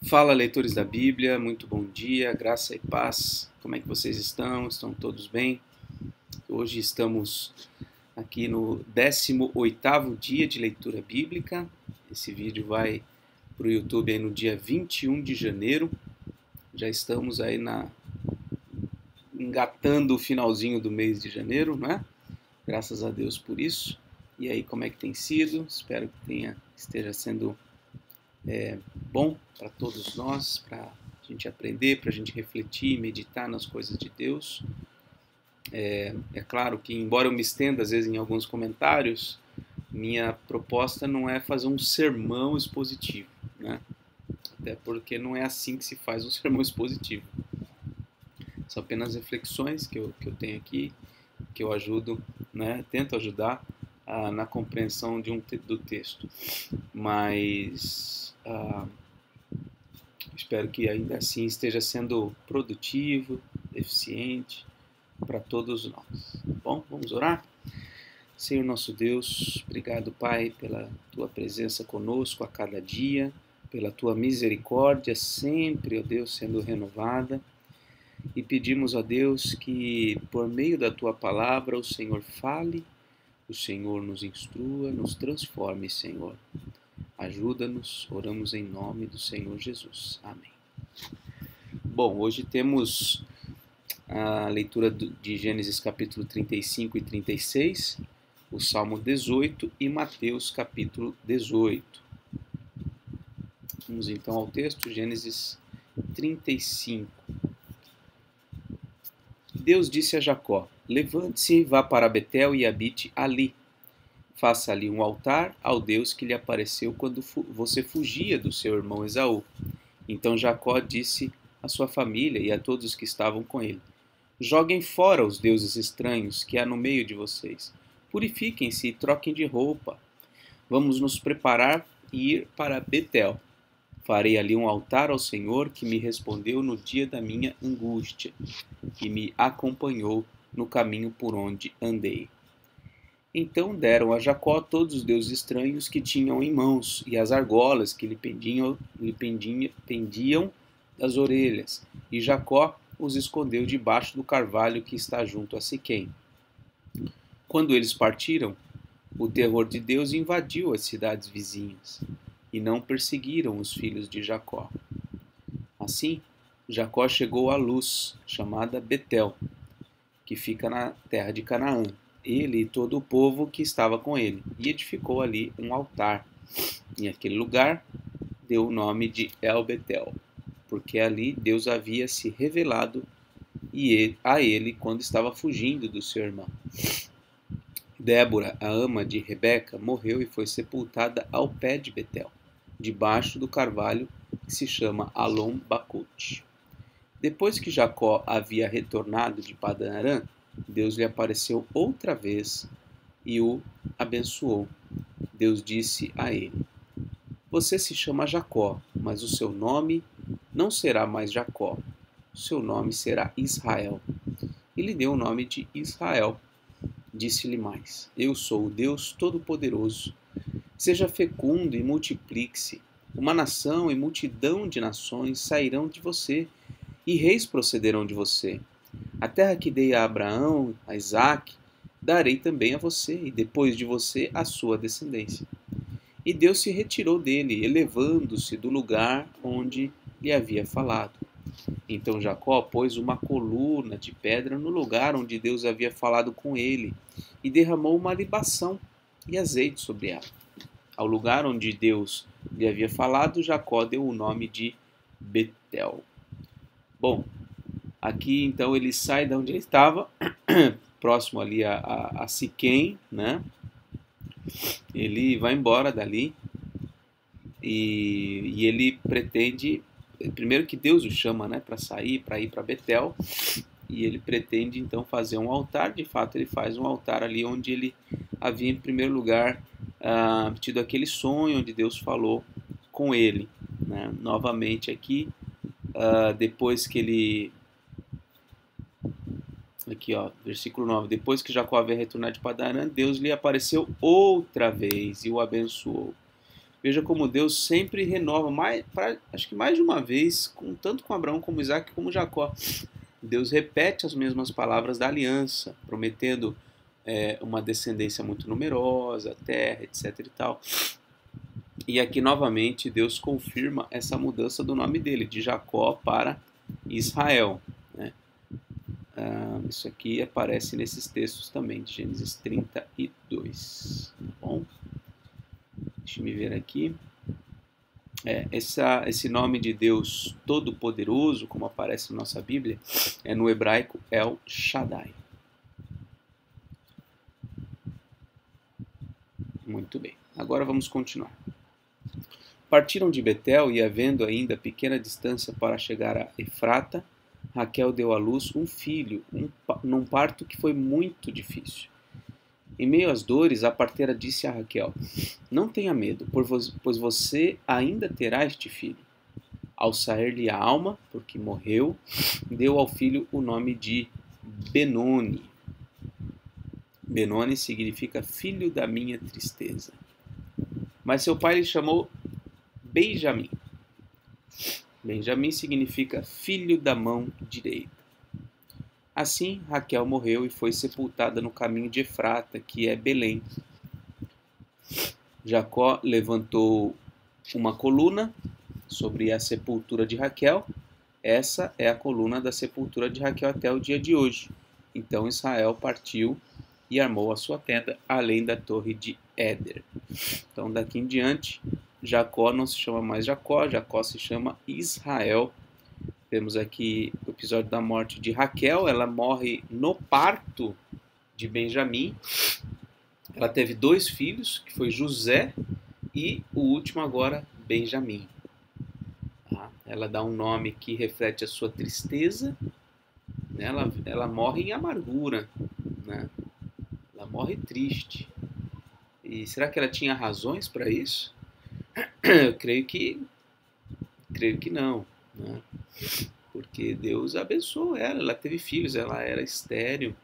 Fala, leitores da Bíblia, muito bom dia, graça e paz. Como é que vocês estão? Estão todos bem? Hoje estamos aqui no 18º dia de leitura bíblica. Esse vídeo vai para o YouTube aí no dia 21 de janeiro. Já estamos aí engatando o finalzinho do mês de janeiro, né? Graças a Deus por isso. E aí, como é que tem sido? Espero que esteja sendo bom para todos nós, para a gente aprender, para a gente refletir, meditar nas coisas de Deus. É claro que, embora eu me estenda às vezes em alguns comentários, minha proposta não é fazer um sermão expositivo, né? Até porque não é assim que se faz um sermão expositivo. São apenas reflexões que eu tenho aqui, que eu ajudo, né? Tento ajudar na compreensão do texto. Mas espero que ainda assim esteja sendo produtivo, eficiente para todos nós. Bom, vamos orar? Senhor nosso Deus, obrigado, Pai, pela Tua presença conosco a cada dia, pela Tua misericórdia sempre, ó Deus, sendo renovada. E pedimos, ó Deus, que por meio da Tua palavra o Senhor fale, o Senhor nos instrua, nos transforme, Senhor. Ajuda-nos, oramos em nome do Senhor Jesus. Amém. Bom, hoje temos a leitura de Gênesis capítulo 35 e 36, o Salmo 18 e Mateus capítulo 18. Vamos então ao texto, Gênesis 35. Deus disse a Jacó: levante-se e vá para Betel e habite ali. Faça ali um altar ao Deus que lhe apareceu quando você fugia do seu irmão Esaú. Então Jacó disse à sua família e a todos os que estavam com ele: joguem fora os deuses estranhos que há no meio de vocês. Purifiquem-se e troquem de roupa. Vamos nos preparar e ir para Betel. Farei ali um altar ao Senhor que me respondeu no dia da minha angústia, que me acompanhou no caminho por onde andei. Então deram a Jacó todos os deuses estranhos que tinham em mãos e as argolas que lhe pendiam das orelhas, e Jacó os escondeu debaixo do carvalho que está junto a Siquém. Quando eles partiram, o terror de Deus invadiu as cidades vizinhas, e não perseguiram os filhos de Jacó. Assim, Jacó chegou à Luz, chamada Betel, que fica na terra de Canaã, ele e todo o povo que estava com ele, e edificou ali um altar. Em aquele lugar deu o nome de El-Betel, porque ali Deus havia se revelado a ele quando estava fugindo do seu irmão. Débora, a ama de Rebeca, morreu e foi sepultada ao pé de Betel, debaixo do carvalho que se chama Alon-Bacuth. Depois que Jacó havia retornado de Padan-Aram, Deus lhe apareceu outra vez e o abençoou. Deus disse a ele: você se chama Jacó, mas o seu nome não será mais Jacó. O seu nome será Israel. E lhe deu o nome de Israel. Disse-lhe mais: eu sou o Deus Todo-Poderoso. Seja fecundo e multiplique-se. Uma nação e multidão de nações sairão de você, e reis procederão de você. A terra que dei a Abraão, a Isaque, darei também a você, e depois de você a sua descendência. E Deus se retirou dele, elevando-se do lugar onde lhe havia falado. Então Jacó pôs uma coluna de pedra no lugar onde Deus havia falado com ele, e derramou uma libação e azeite sobre ela. Ao lugar onde Deus lhe havia falado, Jacó deu o nome de Betel. Bom, aqui então ele sai de onde ele estava, próximo ali a Siquém, né? Ele vai embora dali e ele pretende, primeiro que Deus o chama, né, para ir para Betel, e ele pretende então fazer um altar. De fato ele faz um altar ali onde ele havia em primeiro lugar tido aquele sonho onde Deus falou com ele, né? Novamente aqui, depois que ele... Aqui, ó, versículo 9. Depois que Jacó havia retornado de Padan-Aram, Deus lhe apareceu outra vez e o abençoou. Veja como Deus sempre renova, acho que mais de uma vez, tanto com Abraão como Isaac como Jacó. Deus repete as mesmas palavras da aliança, prometendo uma descendência muito numerosa, terra, etc. e tal. E aqui novamente Deus confirma essa mudança do nome dele, de Jacó para Israel, né? Isso aqui aparece nesses textos também, de Gênesis 32. Tá bom? Deixa eu ver aqui. Esse nome de Deus Todo-Poderoso, como aparece na nossa Bíblia, é no hebraico El Shaddai. Muito bem, agora vamos continuar. Partiram de Betel e, havendo ainda pequena distância para chegar a Efrata, Raquel deu à luz um filho, num parto que foi muito difícil. Em meio às dores, a parteira disse a Raquel: Não tenha medo, pois você ainda terá este filho. Ao sair-lhe a alma, porque morreu, deu ao filho o nome de Benoni. Benoni significa filho da minha tristeza. Mas seu pai lhe chamou Benjamim. Benjamim significa filho da mão direita. Assim, Raquel morreu e foi sepultada no caminho de Efrata, que é Belém. Jacó levantou uma coluna sobre a sepultura de Raquel. Essa é a coluna da sepultura de Raquel até o dia de hoje. Então Israel partiu e armou a sua tenda, além da torre de Éder. Então daqui em diante, Jacó não se chama mais Jacó, Jacó se chama Israel. Temos aqui o episódio da morte de Raquel. Ela morre no parto de Benjamim. Ela teve 2 filhos, que foi José e o último agora, Benjamim. Ela dá um nome que reflete a sua tristeza. Ela morre em amargura, né? Ela morre triste. E será que ela tinha razões para isso? Eu creio que não, né? Porque Deus abençoou ela teve filhos, ela era estéril.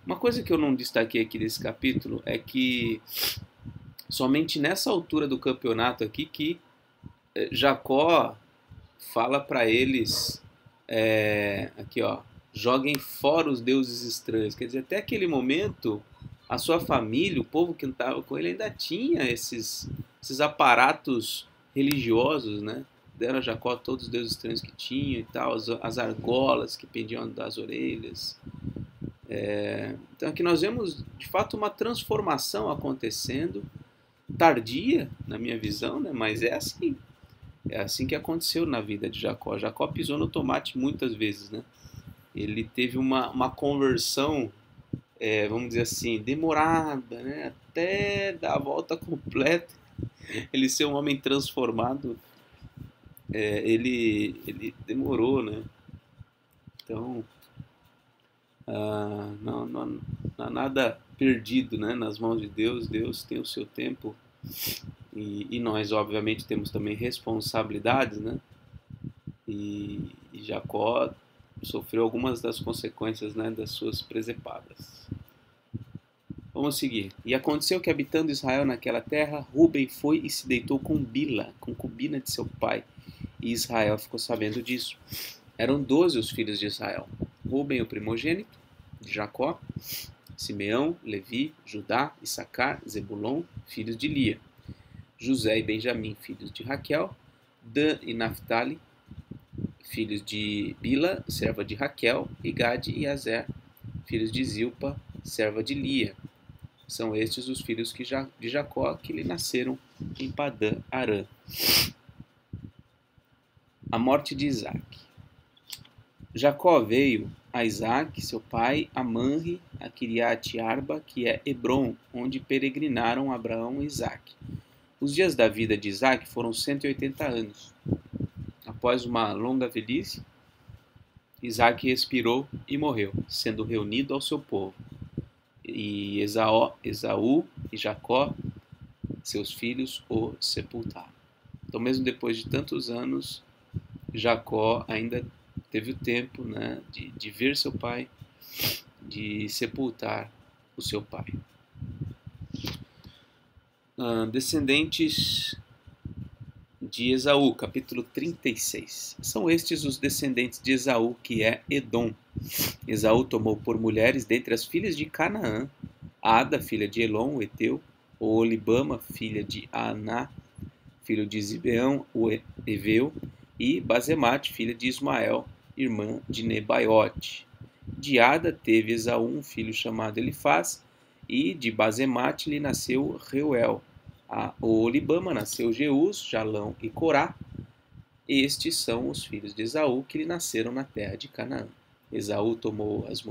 Uma coisa que eu não destaquei aqui desse capítulo é que somente nessa altura do campeonato aqui que Jacó fala para eles, aqui ó, joguem fora os deuses estranhos. Quer dizer, até aquele momento, a sua família, o povo que estava com ele ainda tinha esses aparatos religiosos, né? Deram a Jacó todos os deuses estranhos que tinham e tal, as argolas que pendiam das orelhas. Então aqui nós vemos de fato uma transformação acontecendo, tardia na minha visão, né? Mas é assim que aconteceu na vida de Jacó. Jacó pisou no tomate muitas vezes, né? Ele teve uma conversão, vamos dizer assim, demorada, né? Até dar a volta completa, ele ser um homem transformado, ele demorou, né? Então, não há nada perdido, né, nas mãos de Deus. Deus tem o seu tempo e nós, obviamente, temos também responsabilidades, né? E Jacó sofreu algumas das consequências, né, das suas presepadas. Vamos seguir. E aconteceu que, habitando Israel naquela terra, Ruben foi e se deitou com Bila, concubina de seu pai. E Israel ficou sabendo disso. Eram 12 os filhos de Israel. Ruben, o primogênito de Jacó, Simeão, Levi, Judá, Issacar, Zebulon, filhos de Lia. José e Benjamim, filhos de Raquel. Dan e Naphtali, filhos de Bila, serva de Raquel. E Gade e Azer, filhos de Zilpa, serva de Lia. São estes os filhos de Jacó que lhe nasceram em Padã Arã. A morte de Isaac. Jacó veio a Isaac, seu pai, a Manre, a Kiriat Arba, que é Hebron, onde peregrinaram Abraão e Isaac. Os dias da vida de Isaac foram 180 anos. Após uma longa velhice, Isaac expirou e morreu, sendo reunido ao seu povo. E Esaú e Jacó, seus filhos, o sepultaram. Então, mesmo depois de tantos anos, Jacó ainda teve o tempo, né, de ver seu pai, de sepultar o seu pai. Descendentes de Esaú, capítulo 36. São estes os descendentes de Esaú, que é Edom. Esaú tomou por mulheres dentre as filhas de Canaã, Ada, filha de Elon, o Eteu, Oholibama, filha de Aná, filho de Zibeão, o Eveu, e Basemate, filha de Ismael, irmã de Nebaiote. De Ada teve Esaú um filho chamado Elifaz, e de Basemate lhe nasceu Reuel. A Oholibama nasceu Jeus, Jalão e Corá. Estes são os filhos de Esaú que lhe nasceram na terra de Canaã. Esaú tomou as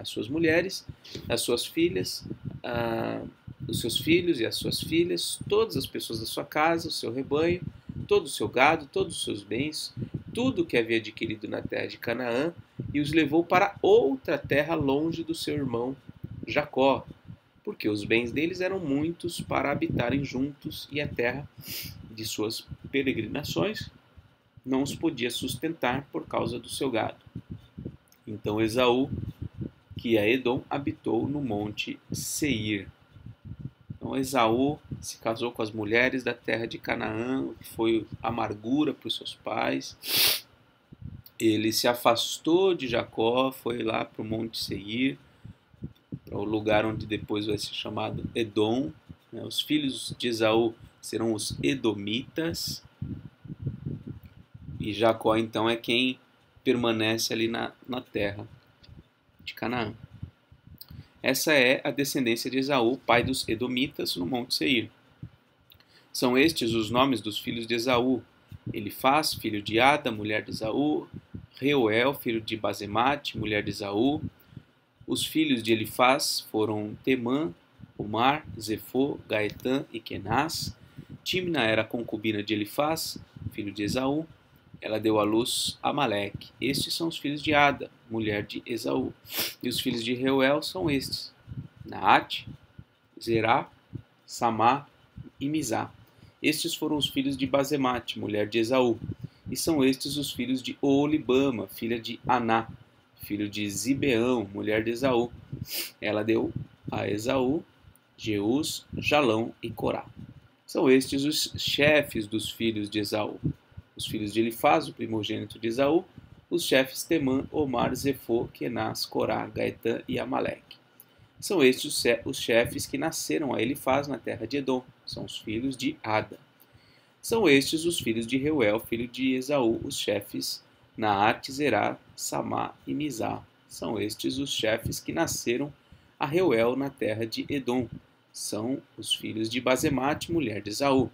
suas mulheres, as suas filhas, os seus filhos e as suas filhas, todas as pessoas da sua casa, o seu rebanho, todo o seu gado, todos os seus bens, tudo o que havia adquirido na terra de Canaã, e os levou para outra terra longe do seu irmão Jacó, porque os bens deles eram muitos para habitarem juntos, e a terra de suas peregrinações não os podia sustentar por causa do seu gado. Então Esaú, que é Edom, habitou no monte Seir. Então Esaú se casou com as mulheres da terra de Canaã, que foi amargura para os seus pais. Ele se afastou de Jacó, foi lá para o monte Seir, para o lugar onde depois vai ser chamado Edom. Os filhos de Esaú serão os Edomitas. E Jacó, então, é quem permanece ali na terra de Canaã. Essa é a descendência de Esaú, pai dos Edomitas, no monte Seir. São estes os nomes dos filhos de Esaú: Elifaz, filho de Ada, mulher de Esaú; Reuel, filho de Basemate, mulher de Esaú. Os filhos de Elifaz foram Temã, Omar, Zefô, Gaetã e Kenaz. Timna era concubina de Elifaz, filho de Esaú. Ela deu à luz Amaleque. Estes são os filhos de Ada, mulher de Esaú. E os filhos de Reuel são estes: Naate, Zerá, Samá e Mizá. Estes foram os filhos de Basemate, mulher de Esaú. E são estes os filhos de Oholibama, filha de Aná, filho de Zibeão, mulher de Esaú. Ela deu a Esaú Jeus, Jalão e Corá. São estes os chefes dos filhos de Esaú: os filhos de Elifaz, o primogênito de Esaú, os chefes Temã, Omar, Zefô, Kenaz, Corá, Gaetã e Amaleque. São estes os chefes que nasceram a Elifaz na terra de Edom, são os filhos de Ada. São estes os filhos de Reuel, filho de Esaú, os chefes Naate, Zerá, Samá e Mizá. São estes os chefes que nasceram a Reuel na terra de Edom, são os filhos de Basemate, mulher de Esaú.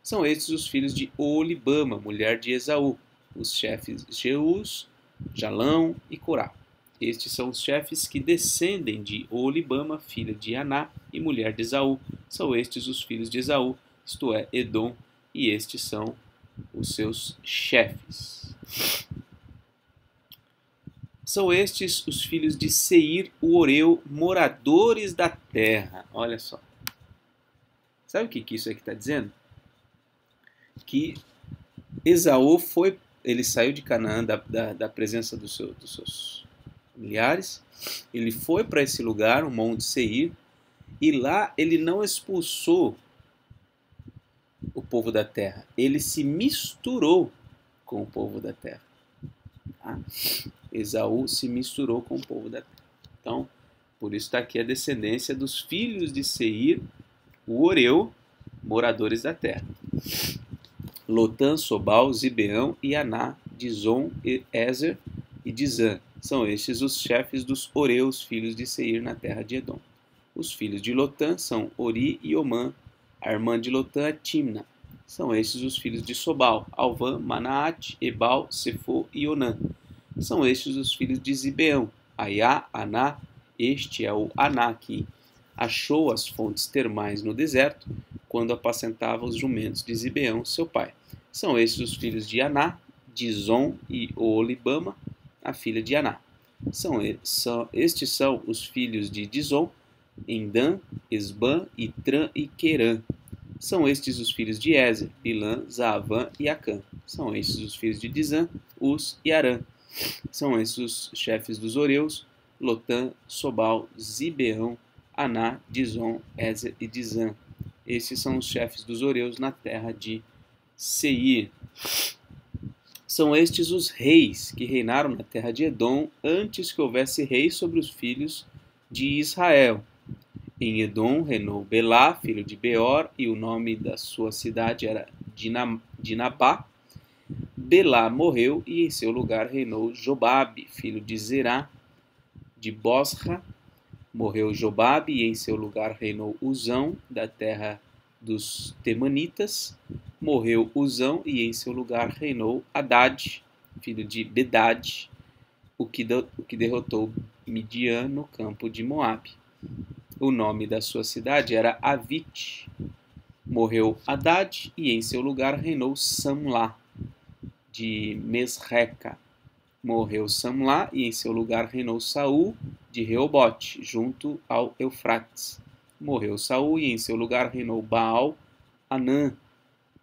São estes os filhos de Oholibama, mulher de Esaú, os chefes Jeus, Jalão e Corá. Estes são os chefes que descendem de Oholibama, filha de Aná e mulher de Esaú. São estes os filhos de Esaú, isto é, Edom, e estes são os seus chefes. São estes os filhos de Seir, o Oreu, moradores da terra. Olha só. Sabe o que isso aqui está dizendo? Que Esaú ele saiu de Canaã, da presença dos seus familiares, ele foi para esse lugar, o Monte Seir, e lá ele não expulsou o povo da terra, ele se misturou com o povo da terra. Tá? Esaú se misturou com o povo da terra. Então, por isso está aqui a descendência dos filhos de Seir, o Oreu, moradores da terra. Lotã, Sobal, Zibeão e Aná, Dizon, Ezer e Dizã. São estes os chefes dos Oreus, filhos de Seir, na terra de Edom. Os filhos de Lotã são Ori e Omã. A irmã de Lotã é Timna. São estes os filhos de Sobal: Alvã, Manaate, Ebal, Sefô e Onã. São estes os filhos de Zibeão: Aiá, Aná. Este é o Aná que achou as fontes termais no deserto, quando apacentava os jumentos de Zibeão, seu pai. São estes os filhos de Aná, Dizon e Oholibama, a filha de Aná. Estes são os filhos de Dizon: Endã, Esbã, Itrã e Querã. São estes os filhos de Ezer: Bilã, Zaavã e Acã. São estes os filhos de Dizã: Uz e Arã. São estes os chefes dos Oreus: Lotã, Sobal, Zibeão, Aná, Dizon, Ezer e Dizã. Esses são os chefes dos Horeus na terra de Seir. São estes os reis que reinaram na terra de Edom antes que houvesse rei sobre os filhos de Israel. Em Edom reinou Belá, filho de Beor, e o nome da sua cidade era Dinabá. Belá morreu e em seu lugar reinou Jobabe, filho de Zerá, de Bosra. Morreu Jobabe e em seu lugar reinou Uzão, da terra dos Temanitas. Morreu Uzão e em seu lugar reinou Hadad, filho de Bedad, o que derrotou Midian no campo de Moabe. O nome da sua cidade era Avite. Morreu Hadad e em seu lugar reinou Samlá, de Mesreca. Morreu Samlá e em seu lugar reinou Saul, de Reobote, junto ao Eufrates. Morreu Saul e em seu lugar reinou Baal-Anã,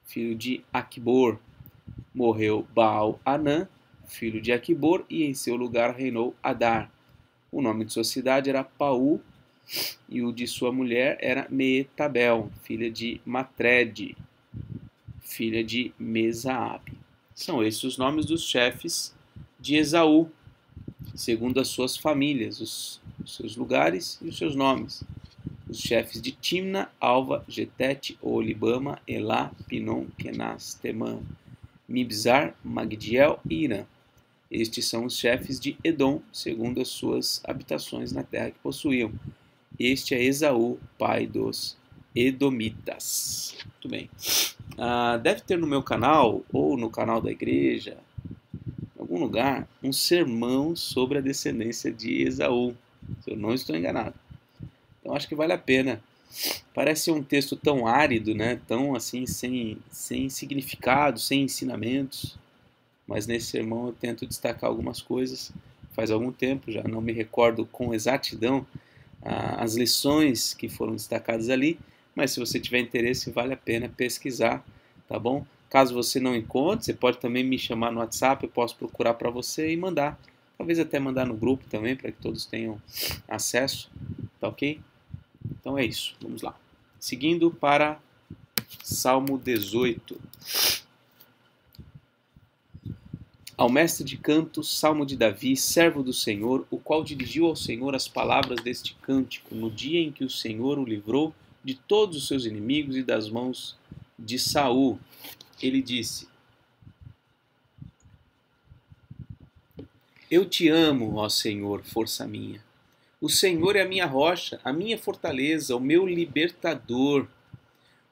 filho de Aquibor. Morreu Baal-Anã, filho de Aquibor, e em seu lugar reinou Adar. O nome de sua cidade era Paú, e o de sua mulher era Meetabel, filha de Matred, filha de Mesaabe. São esses os nomes dos chefes de Esaú, segundo as suas famílias, os seus lugares e os seus nomes. Os chefes de Timna, Alva, Getete, Olibama, Elá, Pinom, Kenaz, Temã, Mibzar, Magdiel e Irã. Estes são os chefes de Edom, segundo as suas habitações na terra que possuíam. Este é Esaú, pai dos Edomitas. Muito bem. Deve ter no meu canal, ou no canal da igreja, em algum lugar, um sermão sobre a descendência de Esaú, se eu não estou enganado. Então acho que vale a pena. Parece um texto tão árido, né? Tão assim, sem significado, sem ensinamentos. Mas nesse sermão eu tento destacar algumas coisas. Faz algum tempo, já não me recordo com exatidão as lições que foram destacadas ali, mas se você tiver interesse, vale a pena pesquisar, tá bom? Caso você não encontre, você pode também me chamar no WhatsApp, eu posso procurar para você e mandar. Talvez até mandar no grupo também, para que todos tenham acesso, tá ok? Então é isso, vamos lá. Seguindo para Salmo 18. Ao mestre de canto, salmo de Davi, servo do Senhor, o qual dirigiu ao Senhor as palavras deste cântico, no dia em que o Senhor o livrou de todos os seus inimigos e das mãos de Saul. Ele disse: Eu te amo, ó Senhor, força minha. O Senhor é a minha rocha, a minha fortaleza, o meu libertador.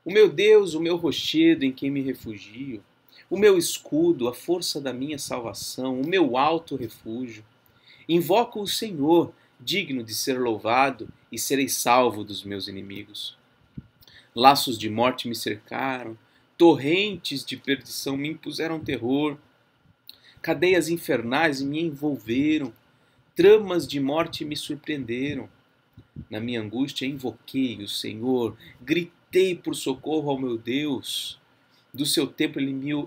O meu Deus, o meu rochedo em quem me refugio. O meu escudo, a força da minha salvação, o meu alto refúgio. Invoco o Senhor, digno de ser louvado, e serei salvo dos meus inimigos. Laços de morte me cercaram, torrentes de perdição me impuseram terror, cadeias infernais me envolveram, tramas de morte me surpreenderam. Na minha angústia invoquei o Senhor, gritei por socorro ao meu Deus. Do seu templo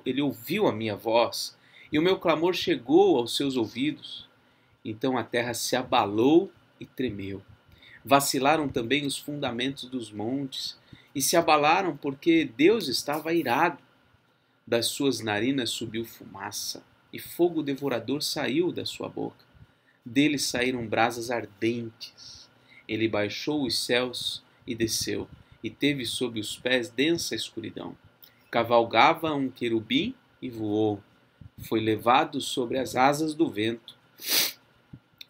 ele ouviu a minha voz, e o meu clamor chegou aos seus ouvidos. Então a terra se abalou e tremeu. Vacilaram também os fundamentos dos montes, e se abalaram porque Deus estava irado. Das suas narinas subiu fumaça, e fogo devorador saiu da sua boca. Dele saíram brasas ardentes. Ele baixou os céus e desceu, e teve sob os pés densa escuridão. Cavalgava um querubim e voou. Foi levado sobre as asas do vento.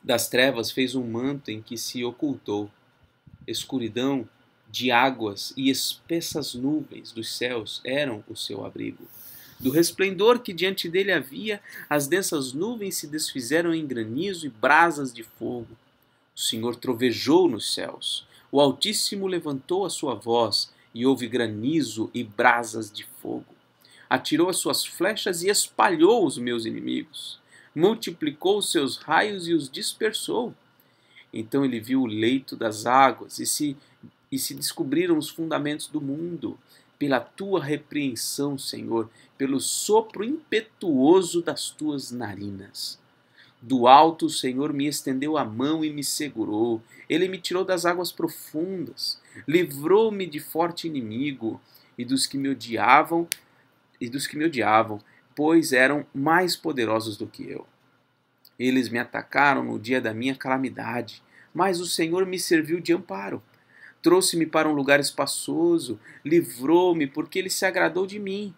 Das trevas fez um manto em que se ocultou. Escuridão de águas e espessas nuvens dos céus eram o seu abrigo. Do resplendor que diante dele havia, as densas nuvens se desfizeram em granizo e brasas de fogo. O Senhor trovejou nos céus. O Altíssimo levantou a sua voz, e houve granizo e brasas de fogo. Atirou as suas flechas e espalhou os meus inimigos. Multiplicou os seus raios e os dispersou. Então ele viu o leito das águas e se descobriram os fundamentos do mundo. Pela tua repreensão, Senhor, pelo sopro impetuoso das tuas narinas. Do alto o Senhor me estendeu a mão e me segurou. Ele me tirou das águas profundas. Livrou-me de forte inimigo e dos que me odiavam, pois eram mais poderosos do que eu. Eles me atacaram no dia da minha calamidade, mas o Senhor me serviu de amparo. Trouxe-me para um lugar espaçoso, livrou-me porque ele se agradou de mim.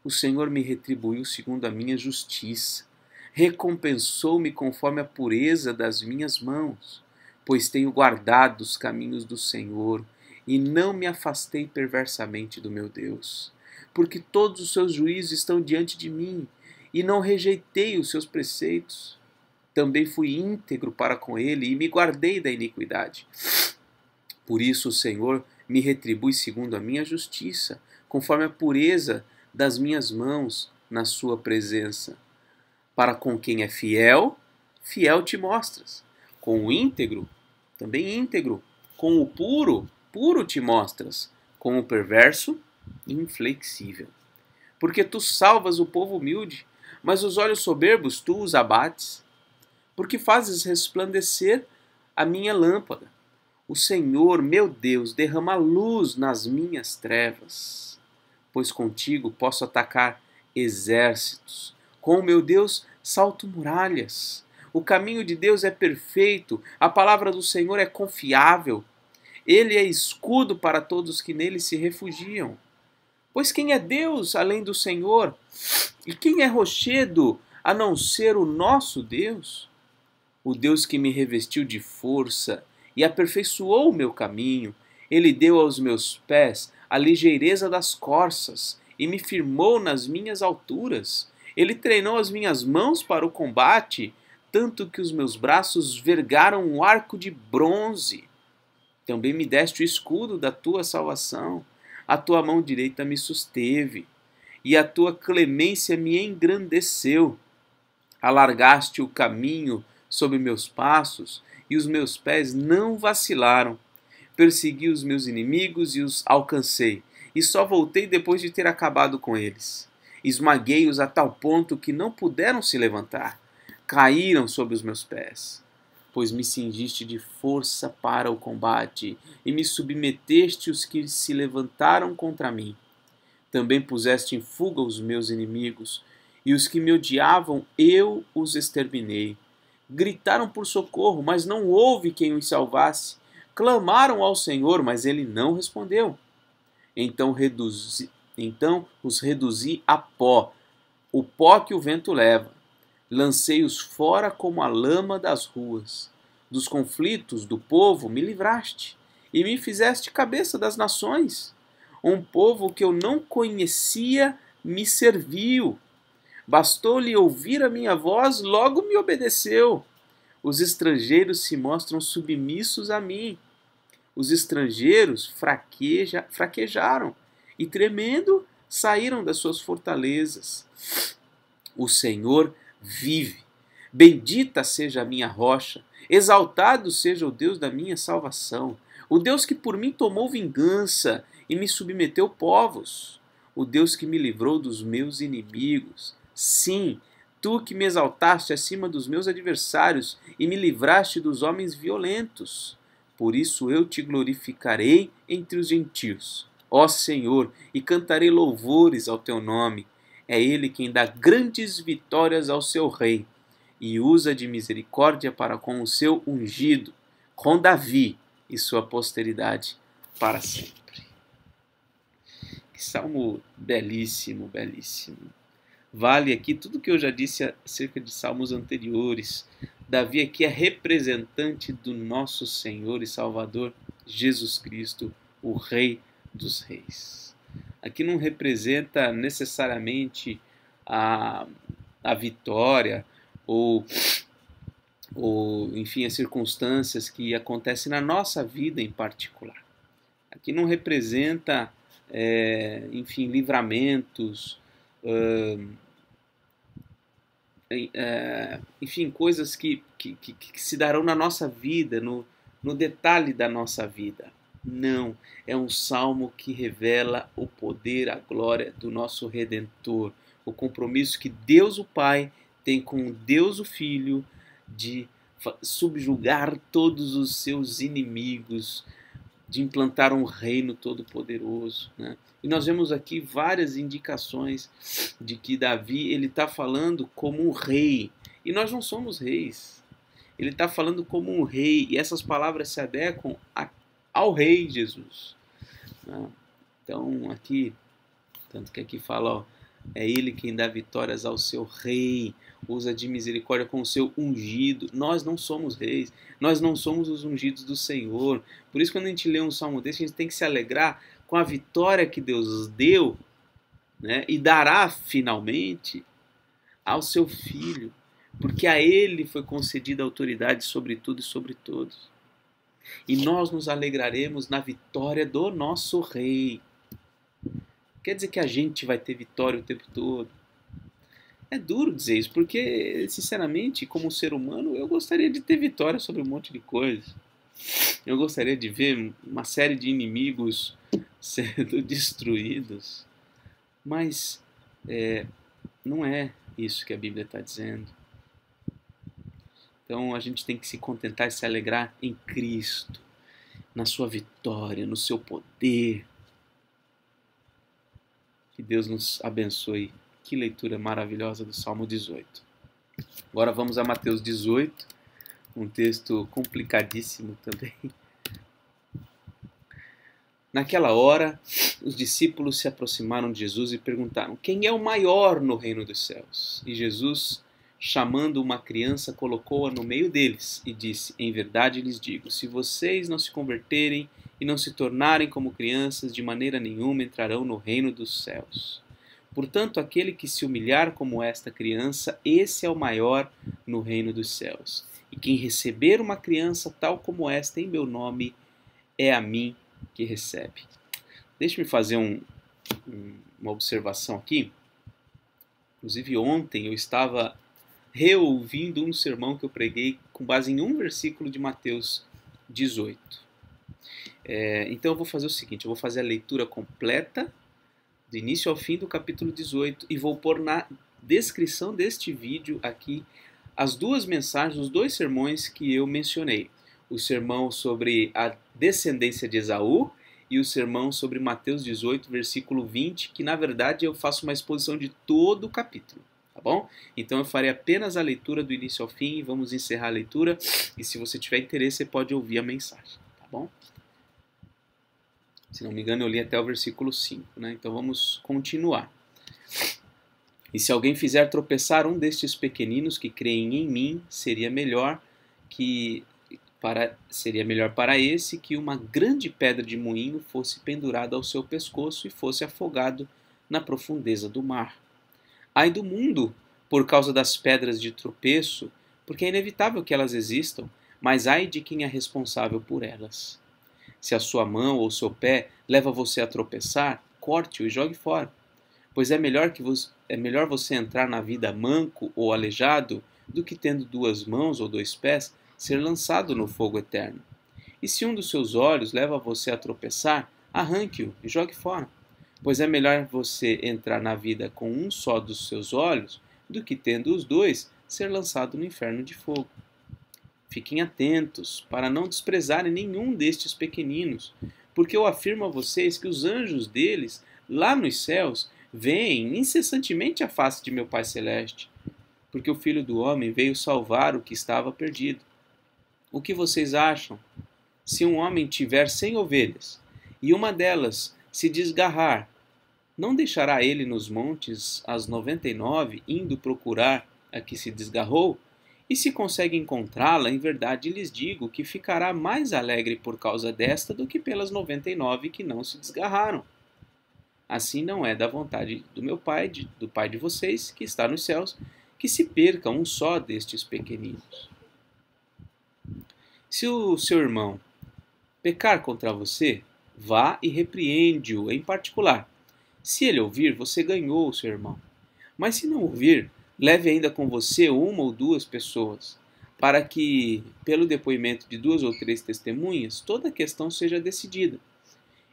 O Senhor me retribuiu segundo a minha justiça. Recompensou-me conforme a pureza das minhas mãos, pois tenho guardado os caminhos do Senhor e não me afastei perversamente do meu Deus. Porque todos os seus juízos estão diante de mim e não rejeitei os seus preceitos. Também fui íntegro para com ele e me guardei da iniquidade. Por isso o Senhor me retribui segundo a minha justiça, conforme a pureza das minhas mãos na sua presença. Para com quem é fiel, fiel te mostras. Com o íntegro, também íntegro. Com o puro, puro te mostras. Com o perverso, inflexível. Porque tu salvas o povo humilde, mas os olhos soberbos tu os abates. Porque fazes resplandecer a minha lâmpada. O Senhor, meu Deus, derrama luz nas minhas trevas. Pois contigo posso atacar exércitos. Com o meu Deus salto muralhas. O caminho de Deus é perfeito, a palavra do Senhor é confiável. Ele é escudo para todos que nele se refugiam. Pois quem é Deus além do Senhor? E quem é rochedo a não ser o nosso Deus? O Deus que me revestiu de força e aperfeiçoou o meu caminho. Ele deu aos meus pés a ligeireza das corças e me firmou nas minhas alturas. Ele treinou as minhas mãos para o combate, tanto que os meus braços vergaram um arco de bronze. Também me deste o escudo da tua salvação. A tua mão direita me susteve, e a tua clemência me engrandeceu. Alargaste o caminho sob meus passos, e os meus pés não vacilaram. Persegui os meus inimigos e os alcancei, e só voltei depois de ter acabado com eles. Esmaguei-os a tal ponto que não puderam se levantar. Caíram sob os meus pés. Pois me cingiste de força para o combate, e me submeteste os que se levantaram contra mim. Também puseste em fuga os meus inimigos, e os que me odiavam eu os exterminei. Gritaram por socorro, mas não houve quem os salvasse. Clamaram ao Senhor, mas ele não respondeu. Então os reduzi a pó, o pó que o vento leva. Lancei-os fora como a lama das ruas. Dos conflitos do povo me livraste, e me fizeste cabeça das nações. Um povo que eu não conhecia me serviu. Bastou-lhe ouvir a minha voz, logo me obedeceu. Os estrangeiros se mostram submissos a mim. Os estrangeiros fraquejaram e, tremendo, saíram das suas fortalezas. O Senhor vive. Bendita seja a minha rocha. Exaltado seja o Deus da minha salvação. O Deus que por mim tomou vingança e me submeteu povos. O Deus que me livrou dos meus inimigos. Sim, tu que me exaltaste acima dos meus adversários e me livraste dos homens violentos. Por isso eu te glorificarei entre os gentios, ó Senhor, e cantarei louvores ao teu nome. É ele quem dá grandes vitórias ao seu rei e usa de misericórdia para com o seu ungido, com Davi e sua posteridade para sempre. Que salmo belíssimo, belíssimo. Vale aqui tudo que eu já disse acerca de salmos anteriores. Davi aqui é representante do nosso Senhor e Salvador Jesus Cristo, o Rei dos Reis. Aqui não representa necessariamente a vitória ou enfim, as circunstâncias que acontecem na nossa vida em particular. Aqui não representa, enfim, livramentos, enfim, coisas que se darão na nossa vida, no detalhe da nossa vida. Não, é um salmo que revela o poder, a glória do nosso Redentor, o compromisso que Deus o Pai tem com Deus o Filho de subjugar todos os seus inimigos, de implantar um reino todo-poderoso, né? E nós vemos aqui várias indicações de que Davi ele está falando como um rei, e nós não somos reis. Ele está falando como um rei, e essas palavras se adequam ao rei Jesus, né? Então aqui, tanto que aqui fala, ó, é ele quem dá vitórias ao seu rei, usa de misericórdia com o seu ungido. Nós não somos reis, nós não somos os ungidos do Senhor. Por isso, quando a gente lê um salmo desse, a gente tem que se alegrar com a vitória que Deus deu, né, e dará finalmente ao seu Filho, porque a ele foi concedida autoridade sobre tudo e sobre todos. E nós nos alegraremos na vitória do nosso rei. Quer dizer que a gente vai ter vitória o tempo todo? É duro dizer isso, porque, sinceramente, como ser humano, eu gostaria de ter vitória sobre um monte de coisas. Eu gostaria de ver uma série de inimigos sendo destruídos. Mas não é isso que a Bíblia está dizendo. Então a gente tem que se contentar e se alegrar em Cristo, na sua vitória, no seu poder. Que Deus nos abençoe. Que leitura maravilhosa do Salmo 18. Agora vamos a Mateus 18, um texto complicadíssimo também. Naquela hora, os discípulos se aproximaram de Jesus e perguntaram: quem é o maior no reino dos céus? E Jesus, chamando uma criança, colocou-a no meio deles e disse: em verdade lhes digo, se vocês não se converterem e não se tornarem como crianças, de maneira nenhuma entrarão no reino dos céus. Portanto, aquele que se humilhar como esta criança, esse é o maior no reino dos céus. E quem receber uma criança tal como esta em meu nome, é a mim que recebe. Deixe-me fazer uma observação aqui. Inclusive ontem eu estava reouvindo um sermão que eu preguei com base em um versículo de Mateus 18. Então eu vou fazer o seguinte, eu vou fazer a leitura completa, do início ao fim do capítulo 18, e vou pôr na descrição deste vídeo aqui as duas mensagens, os dois sermões que eu mencionei. O sermão sobre a descendência de Esaú e o sermão sobre Mateus 18, versículo 20, que na verdade eu faço uma exposição de todo o capítulo. Tá bom? Então eu farei apenas a leitura do início ao fim e vamos encerrar a leitura. E se você tiver interesse, você pode ouvir a mensagem. Tá bom? Se não me engano, eu li até o versículo 5, né? Então vamos continuar. E se alguém fizer tropeçar um destes pequeninos que creem em mim, seria melhor para esse que uma grande pedra de moinho fosse pendurada ao seu pescoço e fosse afogado na profundeza do mar. Ai do mundo, por causa das pedras de tropeço, porque é inevitável que elas existam, mas ai de quem é responsável por elas. Se a sua mão ou seu pé leva você a tropeçar, corte-o e jogue fora. Pois é melhor você entrar na vida manco ou aleijado do que tendo duas mãos ou dois pés ser lançado no fogo eterno. E se um dos seus olhos leva você a tropeçar, arranque-o e jogue fora. Pois é melhor você entrar na vida com um só dos seus olhos do que tendo os dois ser lançado no inferno de fogo. Fiquem atentos para não desprezarem nenhum destes pequeninos, porque eu afirmo a vocês que os anjos deles, lá nos céus, veem incessantemente a face de meu Pai Celeste, porque o Filho do Homem veio salvar o que estava perdido. O que vocês acham? Se um homem tiver 100 ovelhas, e uma delas se desgarrar, não deixará ele nos montes as 99, indo procurar a que se desgarrou? E se consegue encontrá-la, em verdade lhes digo que ficará mais alegre por causa desta do que pelas 99 que não se desgarraram. Assim não é da vontade do meu Pai, do Pai de vocês, que está nos céus, que se perca um só destes pequeninos. Se o seu irmão pecar contra você, vá e repreende-o em particular. Se ele ouvir, você ganhou o seu irmão. Mas se não ouvir, leve ainda com você uma ou duas pessoas, para que, pelo depoimento de 2 ou 3 testemunhas, toda a questão seja decidida.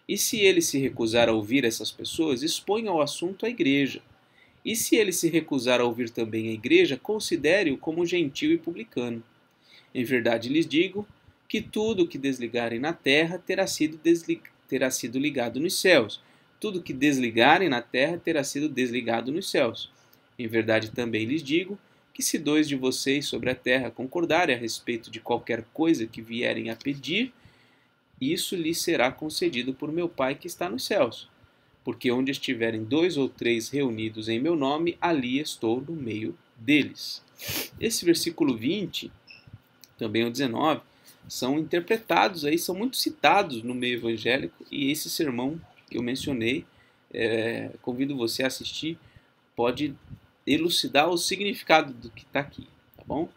E se ele se recusar a ouvir essas pessoas, exponha o assunto à igreja. E se ele se recusar a ouvir também a igreja, considere-o como gentil e publicano. Em verdade lhes digo que tudo que desligarem na terra terá sido ligado nos céus. Tudo que desligarem na terra terá sido desligado nos céus. Em verdade também lhes digo que se 2 de vocês sobre a terra concordarem a respeito de qualquer coisa que vierem a pedir, isso lhes será concedido por meu Pai que está nos céus. Porque onde estiverem 2 ou 3 reunidos em meu nome, ali estou no meio deles. Esse versículo 20, também o 19, são interpretados aí, são muito citados no meio evangélico, e esse sermão que eu mencionei, convido você a assistir, pode elucidar o significado do que está aqui, tá bom?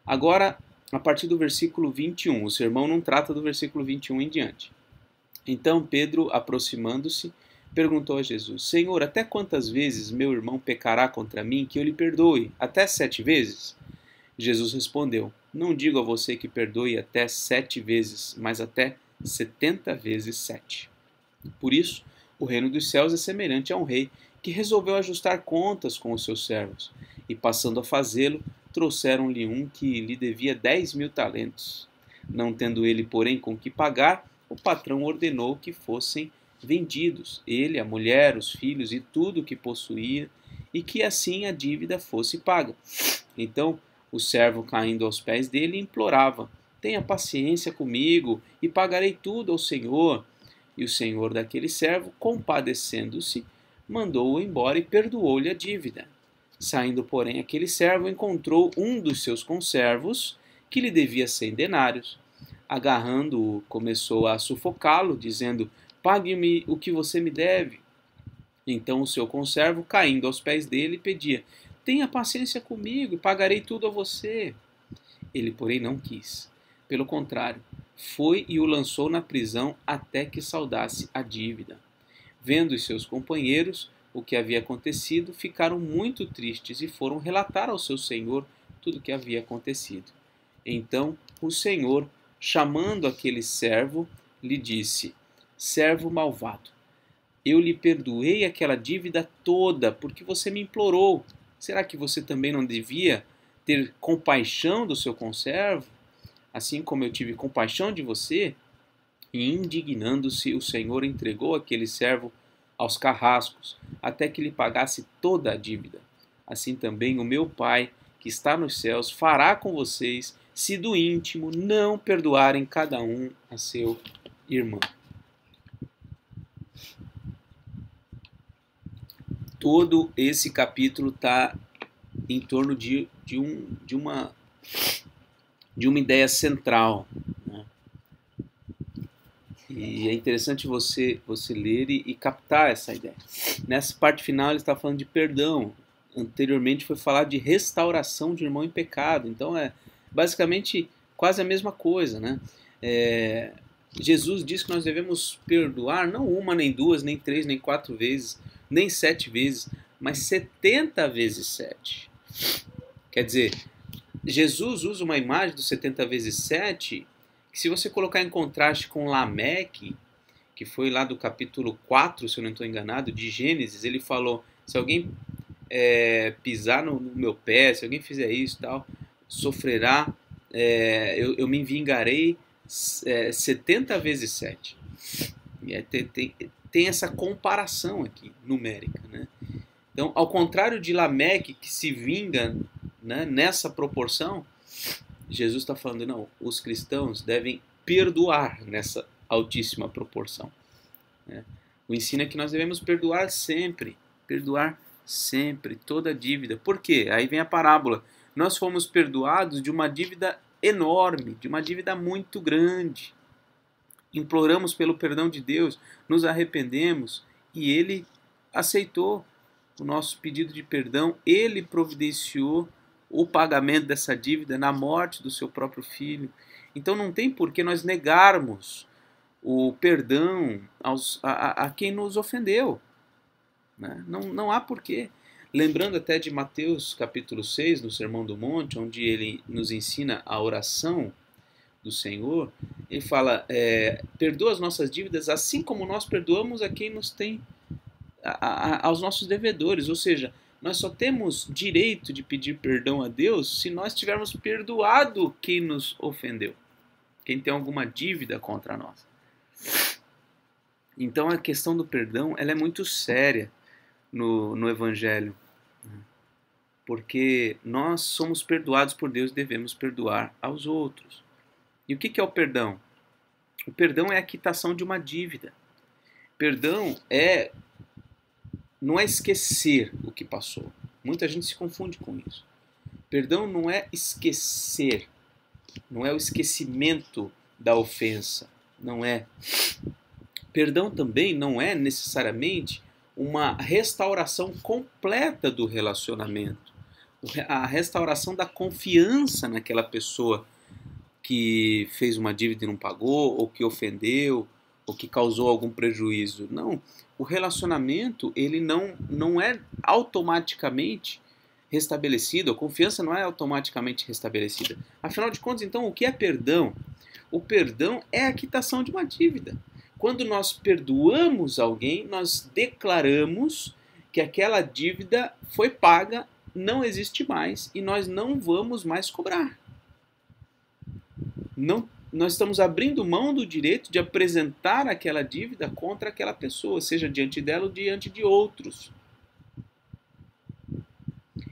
Agora, a partir do versículo 21, o sermão não trata do versículo 21 em diante. Então Pedro, aproximando-se, perguntou a Jesus: Senhor, até quantas vezes meu irmão pecará contra mim que eu lhe perdoe? Até 7 vezes? Jesus respondeu: Não digo a você que perdoe até 7 vezes, mas até 70 vezes 7. Por isso, o reino dos céus é semelhante a um rei que resolveu ajustar contas com os seus servos. E passando a fazê-lo, trouxeram-lhe um que lhe devia 10.000 talentos. Não tendo ele, porém, com que pagar, o patrão ordenou que fossem vendidos, ele, a mulher, os filhos e tudo o que possuía, e que assim a dívida fosse paga. Então o servo, caindo aos pés dele, implorava: Tenha paciência comigo e pagarei tudo ao Senhor. E o senhor daquele servo, compadecendo-se, mandou-o embora e perdoou-lhe a dívida. Saindo, porém, aquele servo encontrou um dos seus conservos, que lhe devia 100 denários. Agarrando-o, começou a sufocá-lo, dizendo: Pague-me o que você me deve. Então o seu conservo, caindo aos pés dele, pedia: Tenha paciência comigo e pagarei tudo a você. Ele, porém, não quis. Pelo contrário, foi e o lançou na prisão até que saldasse a dívida. Vendo os seus companheiros o que havia acontecido, ficaram muito tristes e foram relatar ao seu senhor tudo o que havia acontecido. Então o senhor, chamando aquele servo, lhe disse: Servo malvado, eu lhe perdoei aquela dívida toda, porque você me implorou. Será que você também não devia ter compaixão do seu conservo, assim como eu tive compaixão de você? E indignando-se, o Senhor entregou aquele servo aos carrascos, até que lhe pagasse toda a dívida. Assim também o meu Pai, que está nos céus, fará com vocês, se do íntimo não perdoarem cada um a seu irmão. Todo esse capítulo está em torno de uma ideia central, né? E é interessante você ler e captar essa ideia. Nessa parte final ele está falando de perdão. Anteriormente foi falar de restauração de irmão em pecado. Então é basicamente quase a mesma coisa, né? Jesus diz que nós devemos perdoar não 1, nem 2, nem 3, nem 4 vezes, nem 7 vezes, mas 70 vezes 7. Quer dizer, Jesus usa uma imagem do 70 vezes 7, que se você colocar em contraste com Lameque, que foi lá do capítulo 4, se eu não estou enganado, de Gênesis, ele falou: se alguém pisar no meu pé, se alguém fizer isso e tal, sofrerá, eu me vingarei 70 vezes 7. Tem essa comparação aqui, numérica, né? Então, ao contrário de Lameque, que se vinga, né, nessa proporção, Jesus está falando: não, os cristãos devem perdoar nessa altíssima proporção, né? O ensino é que nós devemos perdoar sempre, toda dívida. Por quê? Aí vem a parábola. Nós fomos perdoados de uma dívida enorme, de uma dívida muito grande. Imploramos pelo perdão de Deus, nos arrependemos e Ele aceitou o nosso pedido de perdão. Ele providenciou o pagamento dessa dívida na morte do seu próprio Filho. Então não tem por que nós negarmos o perdão a quem nos ofendeu, né? Não há porquê. Lembrando até de Mateus capítulo 6, no Sermão do Monte, onde ele nos ensina a oração do Senhor, ele fala: perdoa as nossas dívidas assim como nós perdoamos a quem nos tem, aos nossos devedores. Ou seja, nós só temos direito de pedir perdão a Deus se nós tivermos perdoado quem nos ofendeu. quem tem alguma dívida contra nós. Então a questão do perdão, ela é muito séria no Evangelho, porque nós somos perdoados por Deus e devemos perdoar aos outros. E o que é o perdão? O perdão é a quitação de uma dívida. Perdão não é esquecer o que passou. Muita gente se confunde com isso. Perdão não é esquecer, não é o esquecimento da ofensa, não é. Perdão também não é necessariamente uma restauração completa do relacionamento, a restauração da confiança naquela pessoa que fez uma dívida e não pagou, ou que ofendeu, ou que causou algum prejuízo. Não, o relacionamento ele não é automaticamente restabelecido, a confiança não é automaticamente restabelecida. Afinal de contas, então, o que é perdão? O perdão é a quitação de uma dívida. Quando nós perdoamos alguém, nós declaramos que aquela dívida foi paga, não existe mais e nós não vamos mais cobrar. Não, nós estamos abrindo mão do direito de apresentar aquela dívida contra aquela pessoa, seja diante dela ou diante de outros.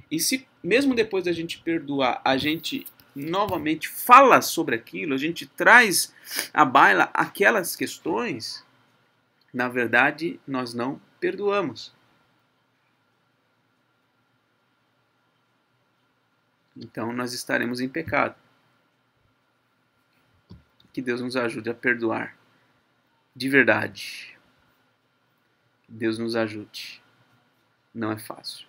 E se mesmo depois da gente perdoar, a gente novamente fala sobre aquilo, a gente traz à baila aquelas questões, na verdade nós não perdoamos. Então nós estaremos em pecado. Que Deus nos ajude a perdoar de verdade. Que Deus nos ajude. Não é fácil.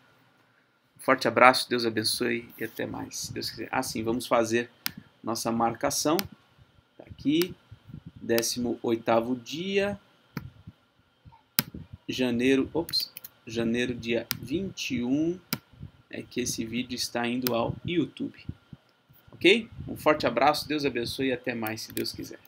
Forte abraço, Deus abençoe e até mais, se Deus quiser. Assim, vamos fazer nossa marcação. Tá aqui, 18º dia, janeiro dia 21, é que esse vídeo está indo ao YouTube. Ok? Um forte abraço, Deus abençoe e até mais, se Deus quiser.